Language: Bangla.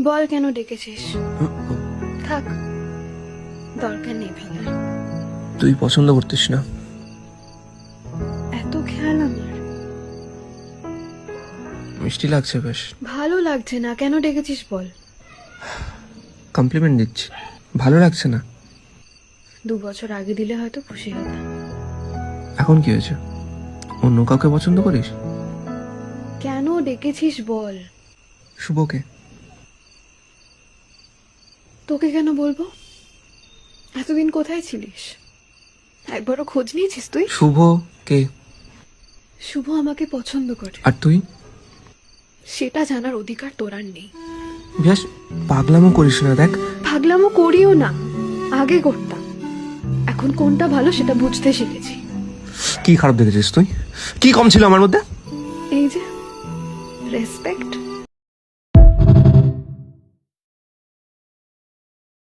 বল কেন ডেকেছিস? থাক, দরকার নেই ভাবার। তুই পছন্দ করতিস না? এত খেয়াল আমার? মিষ্টি লাগছে বেশ। ভালো লাগছে না, কেন ডেকেছিস বল? কমপ্লিমেন্ট দিচ্ছি, ভালো লাগছে না। 2 বছর আগে দিলে হয়তো খুশি হতাম। এখন কি হয়েছে? অন্য কাউকে পছন্দ করিস? কেন ডেকেছিস বল? শুভকে। তোকে কেন বলবো? এতদিন কোথায় ছিলিস? একবারও খোঁজ নিয়েছিস তুই? শুভ কে? শুভ আমাকে পছন্দ করে, আর তুই? সেটা জানার অধিকার তোর আর নেই। বেশ, পাগলামো করিস না। দেখ, পাগলামো করিও না, আগে করতাম। এখন কোনটা ভালো সেটা বুঝতে শিখেছি। কি খারাপ দেখেছিস তুই? কি কম ছিল আমার মধ্যে? এই যে রেসপেক্ট,